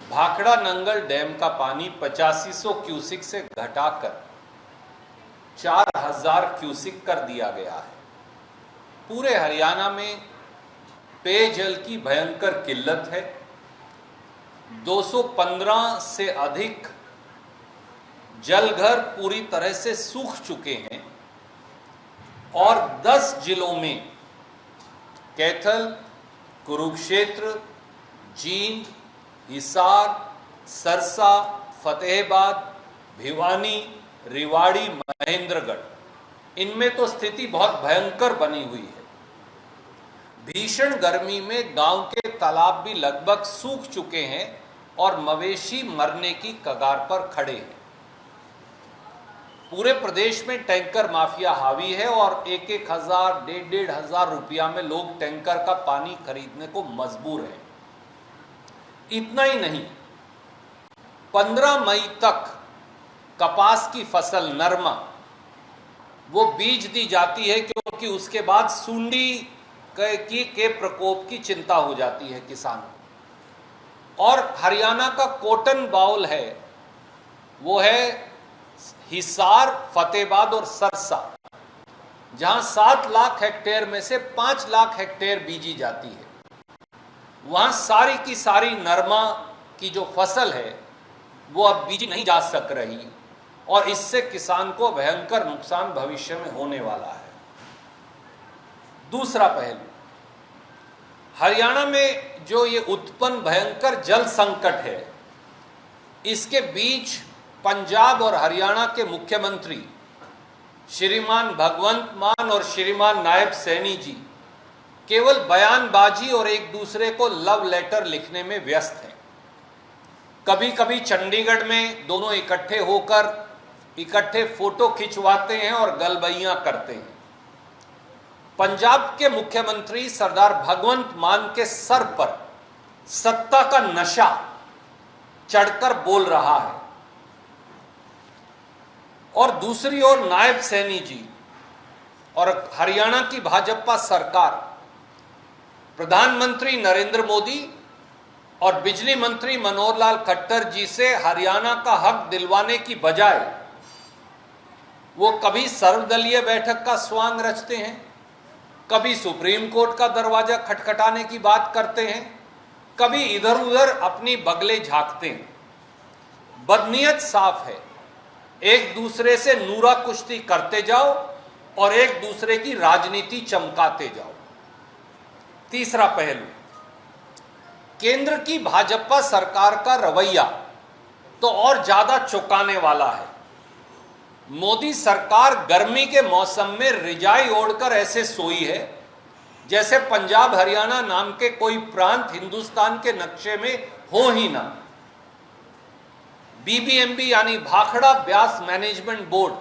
Bhakra Nangal dam का पानी 8500 cusec से घटाकर 4000 क्यूसिक कर दिया गया है। पूरे हरियाणा में पेयजल की भयंकर किल्लत है। 215 से अधिक जलघर पूरी तरह से सूख चुके हैं और 10 जिलों में कैथल, कुरुक्षेत्र, जींद, हिसार, सरसा, फतेहाबाद, भिवानी, रेवाड़ी, महेंद्रगढ़, इनमें तो स्थिति बहुत भयंकर बनी हुई है। भीषण गर्मी में गांव के तालाब भी लगभग सूख चुके हैं और मवेशी मरने की कगार पर खड़े हैं। पूरे प्रदेश में टैंकर माफिया हावी है और 1,000, 1,500 रुपया में लोग टैंकर का पानी खरीदने को मजबूर हैं। इतना ही नहीं, 15 मई तक कपास की फसल नरमा वो बीज दी जाती है, क्योंकि उसके बाद सुंडी के प्रकोप की चिंता हो जाती है किसानों। और हरियाणा का कॉटन बाउल है, वो है हिसार, फतेहाबाद और सरसा, जहां 7 लाख हेक्टेयर में से 5 लाख हेक्टेयर बीजी जाती है। वहां सारी की सारी नरमा की जो फसल है वो अब बीजी नहीं जा सक रही और इससे किसान को भयंकर नुकसान भविष्य में होने वाला है। दूसरा पहलू, हरियाणा में जो ये उत्पन्न भयंकर जल संकट है, इसके बीच पंजाब और हरियाणा के मुख्यमंत्री श्रीमान भगवंत मान और श्रीमान नायब सैनी जी केवल बयानबाजी और एक दूसरे को लव लेटर लिखने में व्यस्त हैं। कभी कभी चंडीगढ़ में दोनों इकट्ठे होकर इकट्ठे फोटो खिंचवाते हैं और गलबैयां करते हैं। पंजाब के मुख्यमंत्री सरदार भगवंत मान के सर पर सत्ता का नशा चढ़कर बोल रहा है और दूसरी ओर नायब सैनी जी और हरियाणा की भाजपा सरकार प्रधानमंत्री नरेंद्र मोदी और बिजली मंत्री मनोहर लाल खट्टर जी से हरियाणा का हक दिलवाने की बजाय वो कभी सर्वदलीय बैठक का स्वांग रचते हैं, कभी सुप्रीम कोर्ट का दरवाजा खटखटाने की बात करते हैं, कभी इधर उधर अपनी बगले झांकते हैं। बदनीयत साफ है, एक दूसरे से नूरा कुश्ती करते जाओ और एक दूसरे की राजनीति चमकाते जाओ। तीसरा पहलू, केंद्र की भाजपा सरकार का रवैया तो और ज्यादा चौंकाने वाला है। मोदी सरकार गर्मी के मौसम में रिजाई ओढ़कर ऐसे सोई है जैसे पंजाब हरियाणा नाम के कोई प्रांत हिंदुस्तान के नक्शे में हो ही ना। बीबीएमबी यानी भाखड़ा ब्यास मैनेजमेंट बोर्ड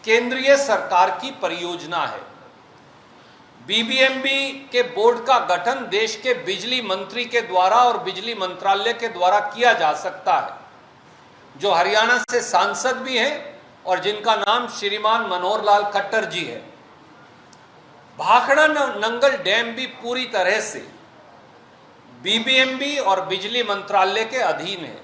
केंद्रीय सरकार की परियोजना है। बीबीएमबी के बोर्ड का गठन देश के बिजली मंत्री के द्वारा और बिजली मंत्रालय के द्वारा किया जा सकता है, जो हरियाणा से सांसद भी हैं और जिनका नाम श्रीमान मनोहर लाल खट्टर जी है। भाखड़ा नंगल डैम भी पूरी तरह से बीबीएमबी और बिजली मंत्रालय के अधीन है।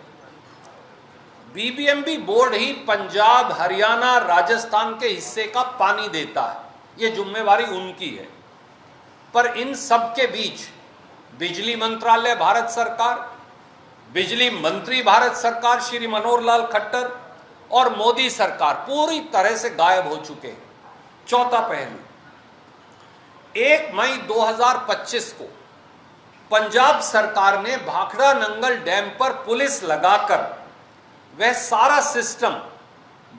बीबीएमबी बोर्ड ही पंजाब, हरियाणा, राजस्थान के हिस्से का पानी देता है, ये जिम्मेवारी उनकी है। पर इन सब के बीच बिजली मंत्रालय भारत सरकार, बिजली मंत्री भारत सरकार श्री मनोहर लाल खट्टर और मोदी सरकार पूरी तरह से गायब हो चुके हैं। चौथा पहलू, 1 मई 2025 को पंजाब सरकार ने भाखड़ा नंगल डैम पर पुलिस लगाकर वह सारा सिस्टम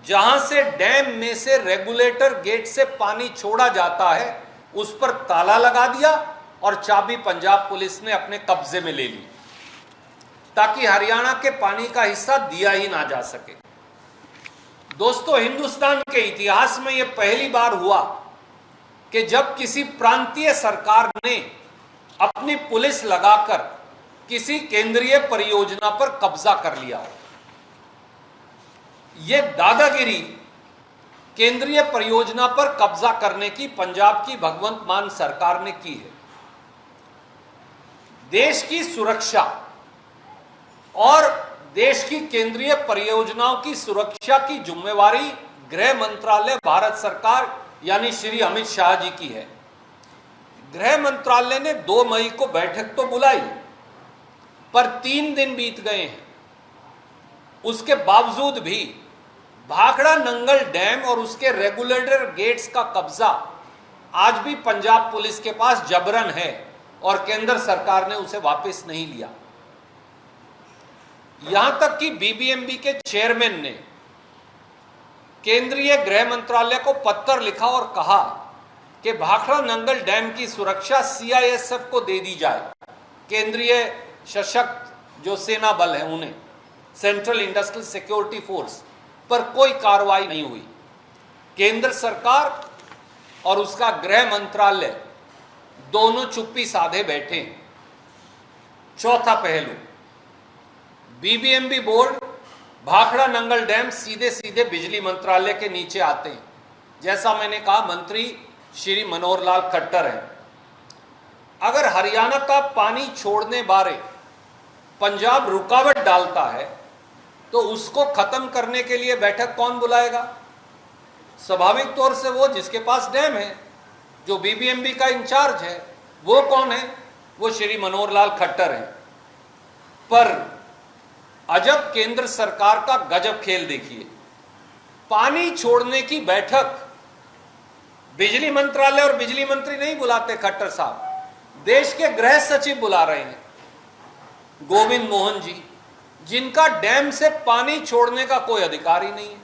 जहां से डैम में से रेगुलेटर गेट से पानी छोड़ा जाता है उस पर ताला लगा दिया और चाबी पंजाब पुलिस ने अपने कब्जे में ले ली, ताकि हरियाणा के पानी का हिस्सा दिया ही ना जा सके। दोस्तों, हिंदुस्तान के इतिहास में यह पहली बार हुआ कि जब किसी प्रांतीय सरकार ने अपनी पुलिस लगाकर किसी केंद्रीय परियोजना पर कब्जा कर लिया हो। यह दादागिरी केंद्रीय परियोजना पर कब्जा करने की पंजाब की भगवंत मान सरकार ने की है। देश की सुरक्षा और देश की केंद्रीय परियोजनाओं की सुरक्षा की जिम्मेवारी गृह मंत्रालय भारत सरकार यानी श्री अमित शाह जी की है। गृह मंत्रालय ने 2 मई को बैठक तो बुलाई, पर 3 दिन बीत गए हैं। उसके बावजूद भी भाखड़ा नंगल डैम और उसके रेगुलेटर गेट्स का कब्जा आज भी पंजाब पुलिस के पास जबरन है और केंद्र सरकार ने उसे वापस नहीं लिया। यहां तक कि बीबीएमबी के चेयरमैन ने केंद्रीय गृह मंत्रालय को पत्र लिखा और कहा कि भाखड़ा नंगल डैम की सुरक्षा सीआईएसएफ को दे दी जाए, केंद्रीय सशक्त जो सेना बल है उन्हें, सेंट्रल इंडस्ट्रियल सिक्योरिटी फोर्स। पर कोई कार्रवाई नहीं हुई। केंद्र सरकार और उसका गृह मंत्रालय दोनों चुप्पी साधे बैठे हैं। चौथा पहलू, BBMB board, Bhakra Nangal dam सीधे सीधे बिजली मंत्रालय के नीचे आते हैं। जैसा मैंने कहा, मंत्री श्री मनोहर लाल खट्टर हैं। अगर हरियाणा का पानी छोड़ने बारे पंजाब रुकावट डालता है तो उसको खत्म करने के लिए बैठक कौन बुलाएगा? स्वाभाविक तौर से वो जिसके पास डैम है, जो बीबीएमबी का इंचार्ज है। वो कौन है? वो श्री मनोहर लाल खट्टर हैं। पर अजब केंद्र सरकार का गजब खेल देखिए, पानी छोड़ने की बैठक बिजली मंत्रालय और बिजली मंत्री नहीं बुलाते खट्टर साहब, देश के गृह सचिव बुला रहे हैं, गोविंद मोहन जी, जिनका डैम से पानी छोड़ने का कोई अधिकार ही नहीं है,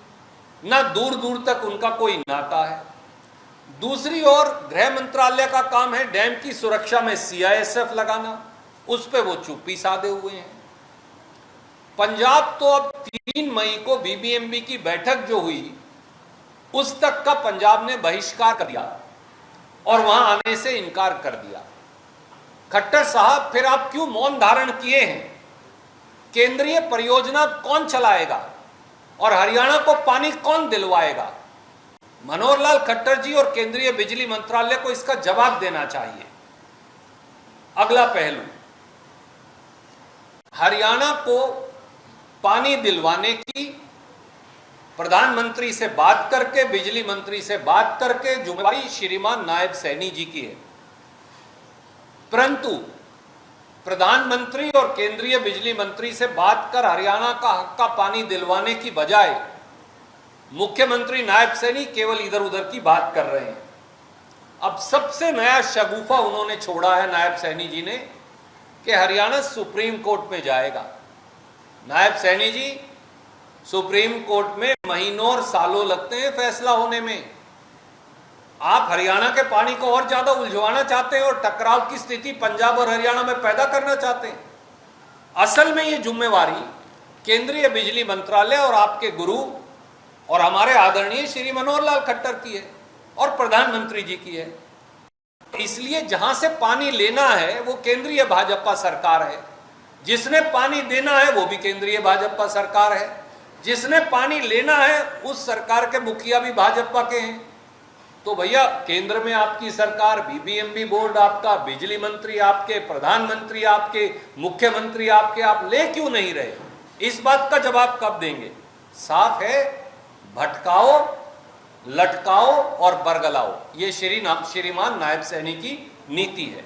ना दूर दूर तक उनका कोई नाता है। दूसरी ओर गृह मंत्रालय का काम है डैम की सुरक्षा में सीआईएसएफ लगाना, उस पे वो चुप्पी साधे हुए हैं। पंजाब तो अब 3 मई को बीबीएमबी की बैठक जो हुई उस तक का पंजाब ने बहिष्कार कर दिया और वहां आने से इनकार कर दिया। खट्टर साहब, फिर आप क्यों मौन धारण किए हैं? केंद्रीय परियोजना कौन चलाएगा और हरियाणा को पानी कौन दिलवाएगा? मनोहर लाल खट्टर जी और केंद्रीय बिजली मंत्रालय को इसका जवाब देना चाहिए। अगला पहलू, हरियाणा को पानी दिलवाने की प्रधानमंत्री से बात करके, बिजली मंत्री से बात करके जिम्मेदारी श्रीमान नायब सैनी जी की है। परंतु प्रधानमंत्री और केंद्रीय बिजली मंत्री से बात कर हरियाणा का हक का पानी दिलवाने की बजाय मुख्यमंत्री नायब सैनी केवल इधर उधर की बात कर रहे हैं। अब सबसे नया शगुफा उन्होंने छोड़ा है नायब सैनी जी ने कि हरियाणा सुप्रीम कोर्ट में जाएगा। नायब सैनी जी, सुप्रीम कोर्ट में महीनों और सालों लगते हैं फैसला होने में। आप हरियाणा के पानी को और ज्यादा उलझवाना चाहते हैं और टकराव की स्थिति पंजाब और हरियाणा में पैदा करना चाहते हैं। असल में ये जिम्मेवारी केंद्रीय बिजली मंत्रालय और आपके गुरु और हमारे आदरणीय श्री मनोहर लाल खट्टर की है और प्रधानमंत्री जी की है। इसलिए जहां से पानी लेना है वो केंद्रीय भाजपा सरकार है, जिसने पानी देना है वो भी केंद्रीय भाजपा सरकार है, जिसने पानी लेना है उस सरकार के मुखिया भी भाजपा के हैं। तो भैया, केंद्र में आपकी सरकार, बीबीएमबी बोर्ड आपका, बिजली मंत्री आपके, प्रधानमंत्री आपके, मुख्यमंत्री आपके, आप ले क्यों नहीं रहे? इस बात का जवाब कब देंगे? साफ है, भटकाओ, लटकाओ और बरगलाओ, ये श्रीमान नायब सैनी की नीति है।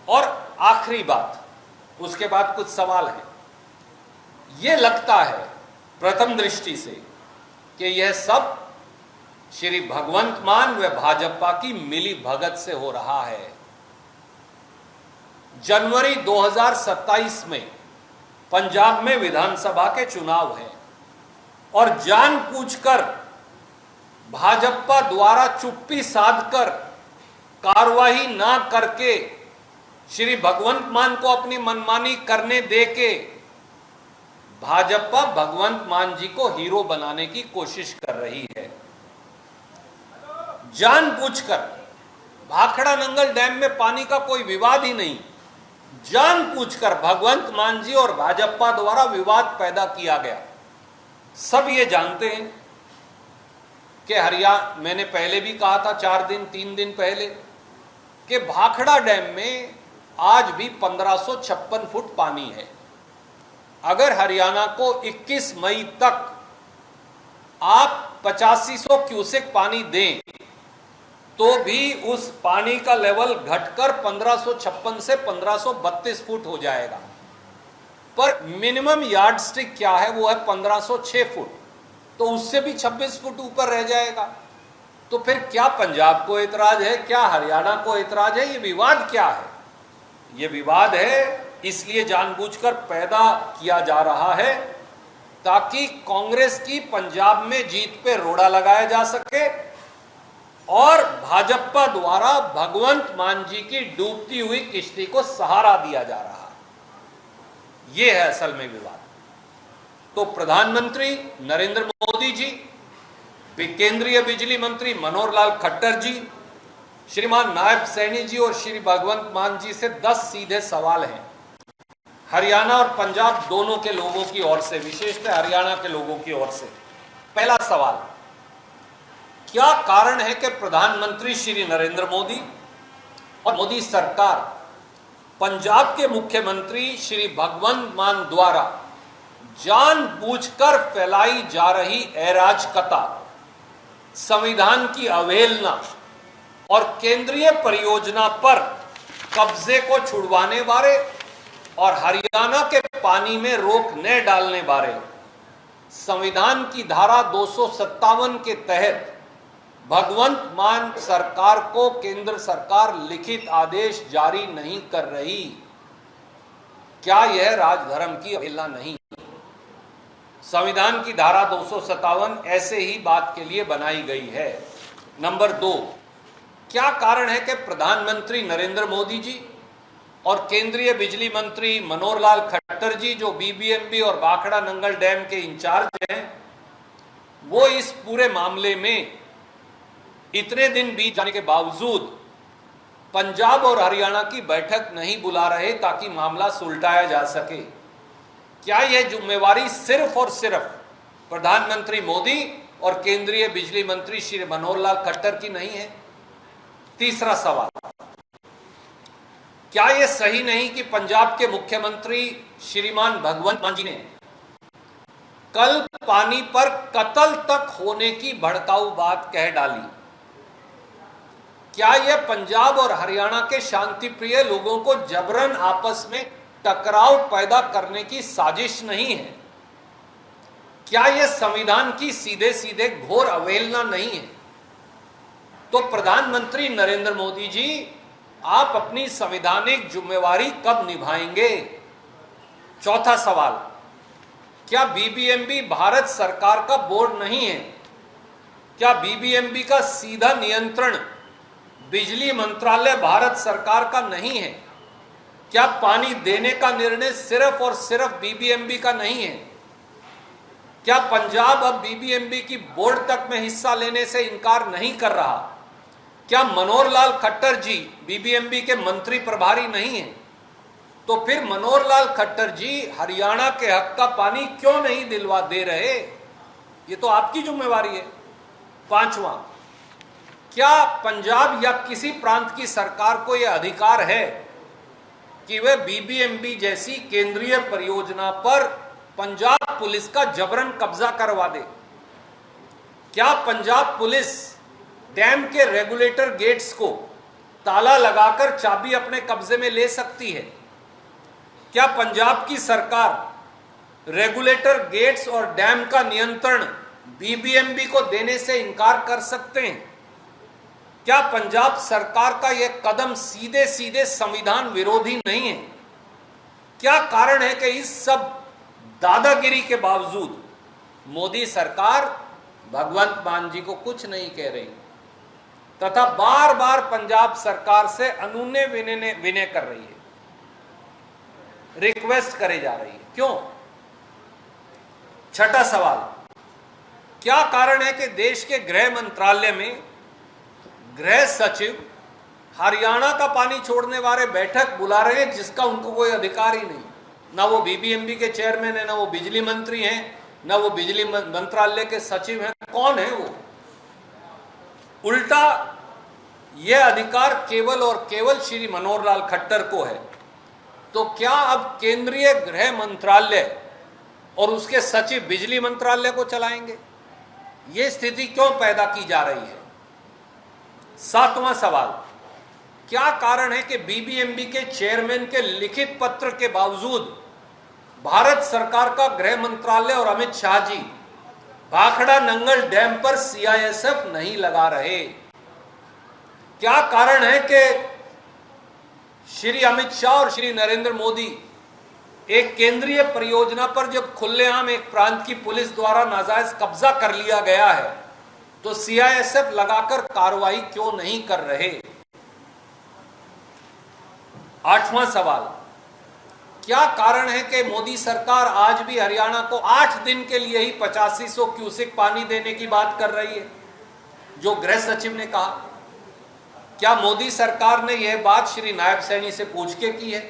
और आखिरी बात, उसके बाद कुछ सवाल हैं। ये लगता है प्रथम दृष्टि से कि यह सब श्री भगवंत मान व भाजपा की मिली भगत से हो रहा है। जनवरी 2027 में पंजाब में विधानसभा के चुनाव हैं और जानबूझकर भाजपा द्वारा चुप्पी साधकर कार्रवाई ना करके श्री भगवंत मान को अपनी मनमानी करने देके भाजपा भगवंत मान जी को हीरो बनाने की कोशिश कर रही है। जानबूझकर भाखड़ा नंगल डैम में पानी का कोई विवाद ही नहीं, जानबूझकर भगवंत मान जी और भाजपा द्वारा विवाद पैदा किया गया। सब ये जानते हैं कि हरियाणा, मैंने पहले भी कहा था 3 दिन पहले कि भाखड़ा डैम में आज भी 1556 फुट पानी है। अगर हरियाणा को 21 मई तक आप 8500 क्यूसेक पानी दें तो भी उस पानी का लेवल घटकर 1556 से 1532 फुट हो जाएगा। पर मिनिमम यार्ड स्टिक क्या है, वो है 1506 फुट, तो उससे भी 26 फुट ऊपर रह जाएगा। तो फिर क्या पंजाब को एतराज है, क्या हरियाणा को एतराज है? ये विवाद क्या है? ये विवाद है इसलिए जानबूझकर पैदा किया जा रहा है ताकि कांग्रेस की पंजाब में जीत पे रोड़ा लगाया जा सके और भाजपा द्वारा भगवंत मान जी की डूबती हुई किश्ती को सहारा दिया जा रहा है। यह है असल में विवाद। तो प्रधानमंत्री नरेंद्र मोदी जी, केंद्रीय बिजली मंत्री मनोहर लाल खट्टर जी, श्रीमान नायब सैनी जी और श्री भगवंत मान जी से 10 सीधे सवाल हैं हरियाणा और पंजाब दोनों के लोगों की ओर से, विशेषतः हरियाणा के लोगों की ओर से। पहला सवाल, क्या कारण है कि प्रधानमंत्री श्री नरेंद्र मोदी और मोदी सरकार पंजाब के मुख्यमंत्री श्री भगवंत मान द्वारा जानबूझकर फैलाई जा रही अराजकता, संविधान की अवहेलना और केंद्रीय परियोजना पर कब्जे को छुड़वाने बारे और हरियाणा के पानी में रोक न डालने बारे संविधान की धारा 257 के तहत भगवंत मान सरकार को केंद्र सरकार लिखित आदेश जारी नहीं कर रही? क्या यह राजधर्म की अवहेलना नहीं? संविधान की धारा 257 ऐसे ही बात के लिए बनाई गई है। नंबर 2, क्या कारण है कि प्रधानमंत्री नरेंद्र मोदी जी और केंद्रीय बिजली मंत्री मनोहर लाल खट्टर जी, जो बीबीएमबी और भाखड़ा नंगल डैम के इंचार्ज हैं, वो इस पूरे मामले में इतने दिन बीत जाने के बावजूद पंजाब और हरियाणा की बैठक नहीं बुला रहे ताकि मामला सुलझाया जा सके? क्या यह जिम्मेवारी सिर्फ और सिर्फ प्रधानमंत्री मोदी और केंद्रीय बिजली मंत्री श्री मनोहर लाल खट्टर की नहीं है? तीसरा सवाल, क्या यह सही नहीं कि पंजाब के मुख्यमंत्री श्रीमान भगवंत मान जी ने कल पानी पर कत्ल तक होने की भड़काऊ बात कह डाली? क्या यह पंजाब और हरियाणा के शांति प्रिय लोगों को जबरन आपस में टकराव पैदा करने की साजिश नहीं है? क्या यह संविधान की सीधे सीधे घोर अवहेलना नहीं है? तो प्रधानमंत्री नरेंद्र मोदी जी, आप अपनी संवैधानिक जिम्मेवारी कब निभाएंगे? चौथा सवाल, क्या बीबीएमबी भारत सरकार का बोर्ड नहीं है? क्या बीबीएमबी का सीधा नियंत्रण बिजली मंत्रालय भारत सरकार का नहीं है? क्या पानी देने का निर्णय सिर्फ और सिर्फ बीबीएमबी का नहीं है? क्या पंजाब अब बीबीएमबी की बोर्ड तक में हिस्सा लेने से इनकार नहीं कर रहा? क्या मनोहर लाल खट्टर जी बीबीएमबी के मंत्री प्रभारी नहीं है? तो फिर मनोहर लाल खट्टर जी हरियाणा के हक का पानी क्यों नहीं दिलवा दे रहे? ये तो आपकी जिम्मेवारी है। पांचवा, क्या पंजाब या किसी प्रांत की सरकार को यह अधिकार है कि वह बीबीएमबी जैसी केंद्रीय परियोजना पर पंजाब पुलिस का जबरन कब्जा करवा दे? क्या पंजाब पुलिस डैम के रेगुलेटर गेट्स को ताला लगाकर चाबी अपने कब्जे में ले सकती है? क्या पंजाब की सरकार रेगुलेटर गेट्स और डैम का नियंत्रण बीबीएमबी को देने से इनकार कर सकते हैं? क्या पंजाब सरकार का यह कदम सीधे सीधे संविधान विरोधी नहीं है? क्या कारण है कि इस सब दादागिरी के बावजूद मोदी सरकार भगवंत मान जी को कुछ नहीं कह रही तथा बार बार पंजाब सरकार से अनुनय विनय कर रही है, रिक्वेस्ट करे जा रही है? क्यों? छठा सवाल, क्या कारण है कि देश के गृह मंत्रालय में गृह सचिव हरियाणा का पानी छोड़ने वाले बैठक बुला रहे हैं जिसका उनको कोई अधिकार ही नहीं? ना वो बीबीएमबी के चेयरमैन है, ना वो बिजली मंत्री हैं, ना वो बिजली मंत्रालय के सचिव हैं। कौन है वो? उल्टा यह अधिकार केवल और केवल श्री मनोहर लाल खट्टर को है। तो क्या अब केंद्रीय गृह मंत्रालय और उसके सचिव बिजली मंत्रालय को चलाएंगे। ये स्थिति क्यों पैदा की जा रही है? 7वां सवाल, क्या कारण है कि बीबीएमबी के चेयरमैन के लिखित पत्र के बावजूद भारत सरकार का गृह मंत्रालय और अमित शाह जी भाखड़ा नंगल डैम पर सीआईएसएफ नहीं लगा रहे? क्या कारण है कि श्री अमित शाह और श्री नरेंद्र मोदी एक केंद्रीय परियोजना पर जब खुलेआम एक प्रांत की पुलिस द्वारा नाजायज कब्जा कर लिया गया है तो सीआईएसएफ लगाकर कार्रवाई क्यों नहीं कर रहे? 8वां सवाल, क्या कारण है कि मोदी सरकार आज भी हरियाणा को 8 दिन के लिए ही 8500 क्यूसेक पानी देने की बात कर रही है, जो गृह सचिव ने कहा? क्या मोदी सरकार ने यह बात श्री नायब सैनी से पूछ के की है?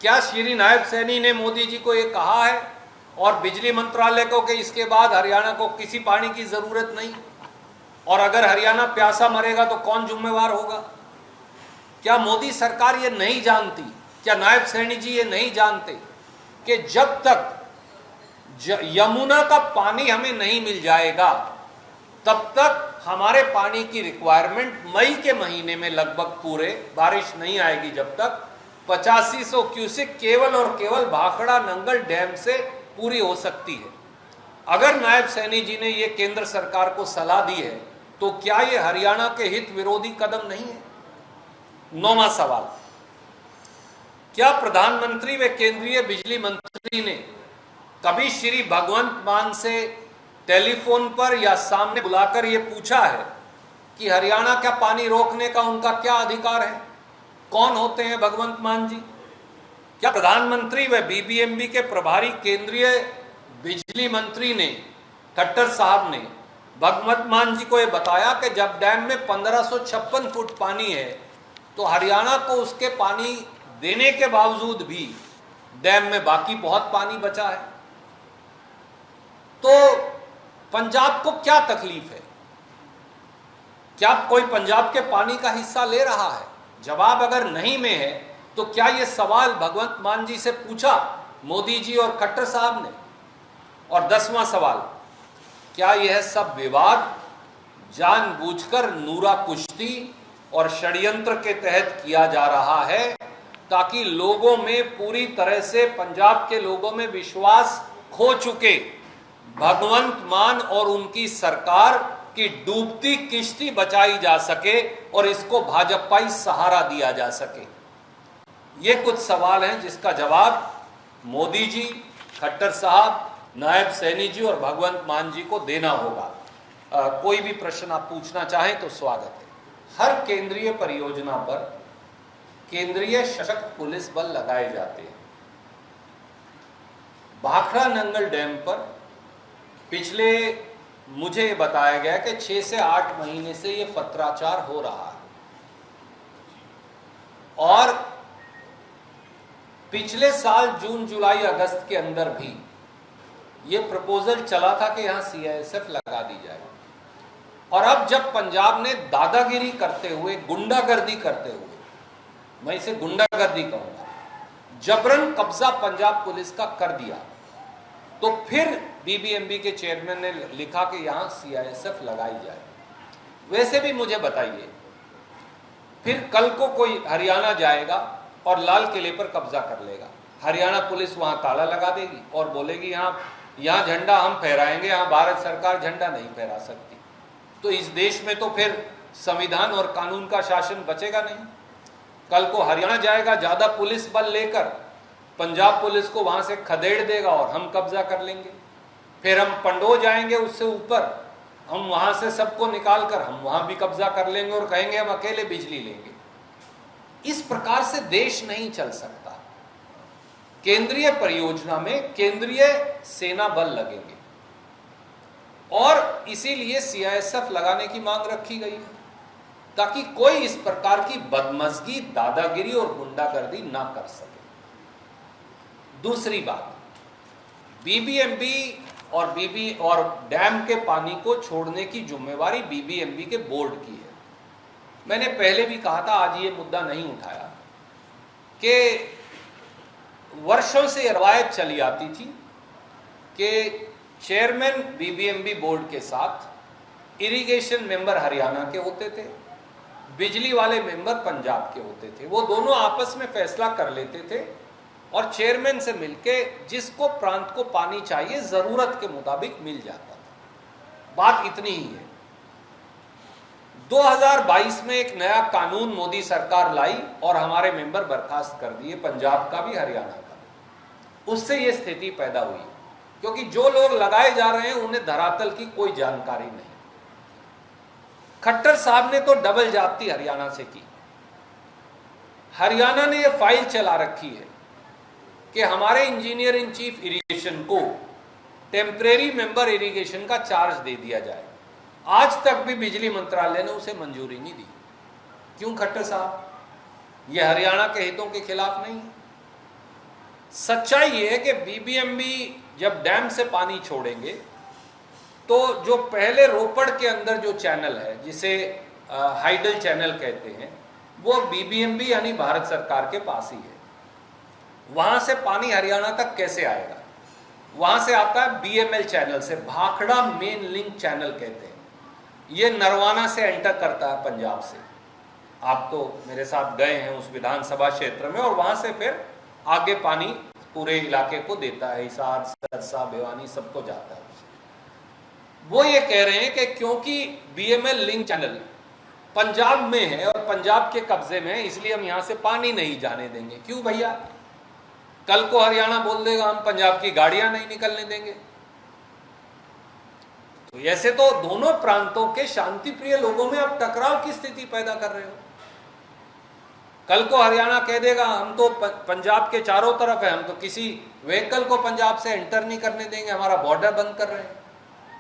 क्या श्री नायब सैनी ने मोदी जी को यह कहा है और बिजली मंत्रालय को कि इसके बाद हरियाणा को किसी पानी की जरूरत नहीं, और अगर हरियाणा प्यासा मरेगा तो कौन जिम्मेवार होगा? क्या मोदी सरकार ये नहीं जानती, क्या नायब सैनी जी ये नहीं जानते कि जब तक यमुना का पानी हमें नहीं मिल जाएगा तब तक हमारे पानी की रिक्वायरमेंट मई के महीने में लगभग पूरे, बारिश नहीं आएगी जब तक, 8500 क्यूसेक केवल और केवल भाखड़ा नंगल डैम से पूरी हो सकती है। अगर नायब सैनी जी ने ये केंद्र सरकार को सलाह दी है तो क्या ये हरियाणा के हित विरोधी कदम नहीं है? 9वां सवाल, क्या प्रधानमंत्री व केंद्रीय बिजली मंत्री ने कभी श्री भगवंत मान से टेलीफोन पर या सामने बुलाकर यह पूछा है कि हरियाणा का पानी रोकने का उनका क्या अधिकार है? कौन होते हैं भगवंत मान जी? क्या प्रधानमंत्री व बीबीएमबी के प्रभारी केंद्रीय बिजली मंत्री ने, खट्टर साहब ने भगवंत मान जी को यह बताया कि जब डैम में 1556 फुट पानी है तो हरियाणा को उसके पानी देने के बावजूद भी डैम में बाकी बहुत पानी बचा है? तो पंजाब को क्या तकलीफ है? क्या कोई पंजाब के पानी का हिस्सा ले रहा है? जवाब अगर नहीं में है तो क्या यह सवाल भगवंत मान जी से पूछा मोदी जी और खट्टर साहब ने? और 10वां सवाल, क्या यह सब विवाद जानबूझकर नूरा कुश्ती और षड्यंत्र के तहत किया जा रहा है ताकि लोगों में पूरी तरह से, पंजाब के लोगों में विश्वास खो चुके भगवंत मान और उनकी सरकार की डूबती किश्ती बचाई जा सके और इसको भाजपाई सहारा दिया जा सके? ये कुछ सवाल हैं जिसका जवाब मोदी जी, खट्टर साहब, नायब सैनी जी और भगवंत मान जी को देना होगा। कोई भी प्रश्न आप पूछना चाहें तो स्वागत है। हर केंद्रीय परियोजना पर केंद्रीय सशक्त पुलिस बल लगाए जाते हैं। भाखड़ा नंगल डैम पर पिछले मुझे बताया गया कि 6 से 8 महीने से यह पत्राचार हो रहा है और पिछले साल जून, जुलाई, अगस्त के अंदर भी यह प्रपोजल चला था कि यहां सीआईएसएफ लगा दी जाए। और अब जब पंजाब ने दादागिरी करते हुए, गुंडागर्दी करते हुए, मैं इसे गुंडागर्दी कहूंगा, जबरन कब्जा पंजाब पुलिस का कर दिया, तो फिर बीबीएमबी के चेयरमैन ने लिखा कि यहां सीआईएसएफ लगाई जाए। वैसे भी मुझे बताइए, फिर कल को कोई हरियाणा जाएगा और लाल किले पर कब्जा कर लेगा, हरियाणा पुलिस वहां ताला लगा देगी और बोलेगी यहां झंडा हम फहराएंगे, यहां भारत सरकार झंडा नहीं फहरा सकती। तो इस देश में तो फिर संविधान और कानून का शासन बचेगा नहीं। कल को हरियाणा जाएगा ज्यादा पुलिस बल लेकर, पंजाब पुलिस को वहां से खदेड़ देगा और हम कब्जा कर लेंगे। फिर हम पंडो जाएंगे उससे ऊपर, हम वहां से सबको निकालकर हम वहां भी कब्जा कर लेंगे और कहेंगे हम अकेले बिजली लेंगे। इस प्रकार से देश नहीं चल सकता। केंद्रीय परियोजना में केंद्रीय सेना बल लगेंगे और इसीलिए सीआईएसएफ लगाने की मांग रखी गई है ताकि कोई इस प्रकार की बदमजगी, दादागिरी और गुंडागर्दी ना कर सके। दूसरी बात, बीबीएमबी और डैम के पानी को छोड़ने की जिम्मेवारी बीबीएमबी के बोर्ड की है। मैंने पहले भी कहा था, आज ये मुद्दा नहीं उठाया, कि वर्षों से रवायत चली आती थी कि चेयरमैन बीबीएमबी बोर्ड के साथ इरिगेशन मेंबर हरियाणा के होते थे, बिजली वाले मेंबर पंजाब के होते थे। वो दोनों आपस में फैसला कर लेते थे और चेयरमैन से मिलके जिसको प्रांत को पानी चाहिए जरूरत के मुताबिक मिल जाता था। बात इतनी ही है। 2022 में एक नया कानून मोदी सरकार लाई और हमारे मेंबर बर्खास्त कर दिए, पंजाब का भी हरियाणा का भी। उससे ये स्थिति पैदा हुई क्योंकि जो लोग लगाए जा रहे हैं उन्हें धरातल की कोई जानकारी नहीं। खट्टर साहब ने तो डबल जाति हरियाणा से की। हरियाणा ने यह फाइल चला रखी है कि हमारे इंजीनियर इन चीफ इरिगेशन को टेम्परेरी मेंबर इरिगेशन का चार्ज दे दिया जाए। आज तक भी बिजली मंत्रालय ने उसे मंजूरी नहीं दी। क्यों खट्टर साहब? यह हरियाणा के हितों के खिलाफ नहीं है। सच्चाई यह है कि बीबीएमबी जब डैम से पानी छोड़ेंगे तो जो पहले रोपड़ के अंदर जो चैनल है जिसे हाइडल चैनल कहते हैं वो बीबीएमबी यानी भारत सरकार के पास ही है। वहां से पानी हरियाणा तक कैसे आएगा? वहां से आता है बीएमएल चैनल से, भाखड़ा मेन लिंक चैनल कहते हैं। ये नरवाना से एंटर करता है पंजाब से। आप तो मेरे साथ गए हैं उस विधानसभा क्षेत्र में, और वहां से फिर आगे पानी पूरे इलाके को देता है, हिसार, सरसा, भिवानी सबको जाता है। वो ये कह रहे हैं कि क्योंकि बीएमएल लिंक चैनल पंजाब में है और पंजाब के कब्जे में है, इसलिए हम यहां से पानी नहीं जाने देंगे। क्यों भैया? कल को हरियाणा बोल देगा हम पंजाब की गाड़ियां नहीं निकलने देंगे। तो ऐसे तो दोनों प्रांतों के शांति प्रिय लोगों में आप टकराव की स्थिति पैदा कर रहे हो। कल को हरियाणा कह देगा हम तो पंजाब के चारों तरफ है, हम तो किसी व्हीकल को पंजाब से एंटर नहीं करने देंगे, हमारा बॉर्डर बंद कर रहे हैं।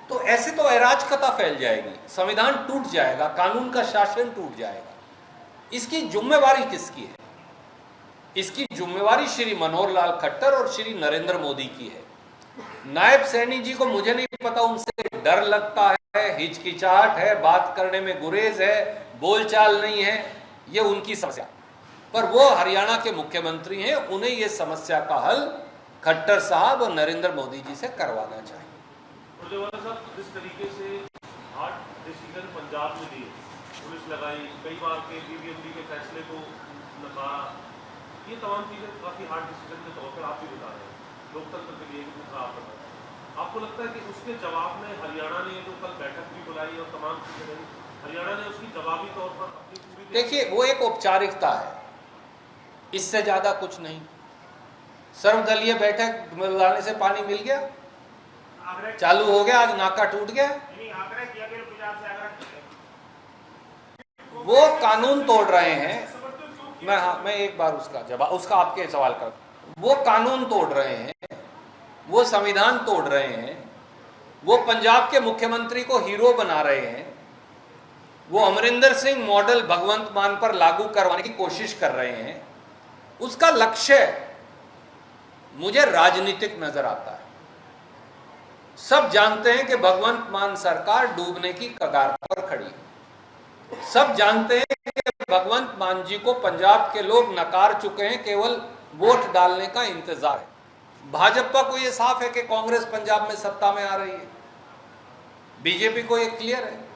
तो ऐसे तो अराजकता फैल जाएगी, संविधान टूट जाएगा, कानून का शासन टूट जाएगा। इसकी जिम्मेवारी किसकी है? इसकी जिम्मेवारी श्री मनोहर लाल खट्टर और श्री नरेंद्र मोदी की है। नायब सैनी जी को मुझे नहीं पता, उनसे डर लगता है, हिचकिचाहट है, बात करने में गुरेज है, बोलचाल नहीं है, ये उनकी समस्या। पर वो हरियाणा के मुख्यमंत्री हैं, उन्हें ये समस्या का हल खट्टर साहब और नरेंद्र मोदी जी से करवाना चाहिए। साहब, जिस तरीके से हार्ड डिसीजन पंजाब में लिए, पुलिस लगाई, कई बार के बीबीएमबी के फैसले को नकारा, ये तमाम चीजें काफी हार्ड डिसीजन के तौर पर आप भी बता रहे हैं, लोकतंत्र के लिए खराब बता रहे हैं। आपको लगता है कि उसके जवाब में हरियाणा ने जो कल बैठक भी बुलाई और तमाम चीजें रही, हरियाणा ने उसकी जवाबी तौर पर अपनी पूरी, देखिए वो एक औपचारिकता है, इससे ज्यादा कुछ नहीं। सर्वदलीय बैठक बुलाने से पानी मिल गया, चालू हो गया, आज नाका टूट गया। वो कानून तोड़ रहे हैं। मैं एक बार उसका आपके सवाल का, वो कानून तोड़ रहे हैं, वो संविधान तोड़ रहे हैं, वो पंजाब के मुख्यमंत्री को हीरो बना रहे हैं, वो अमरिंदर सिंह मॉडल भगवंत मान पर लागू करवाने की कोशिश कर रहे हैं। उसका लक्ष्य मुझे राजनीतिक नजर आता है। सब जानते हैं कि भगवंत मान सरकार डूबने की कगार पर खड़ी है। सब जानते हैं कि भगवंत मान जी को पंजाब के लोग नकार चुके हैं, केवल वोट डालने का इंतजार है। भाजपा को यह साफ है कि कांग्रेस पंजाब में सत्ता में आ रही है, बीजेपी को यह क्लियर है।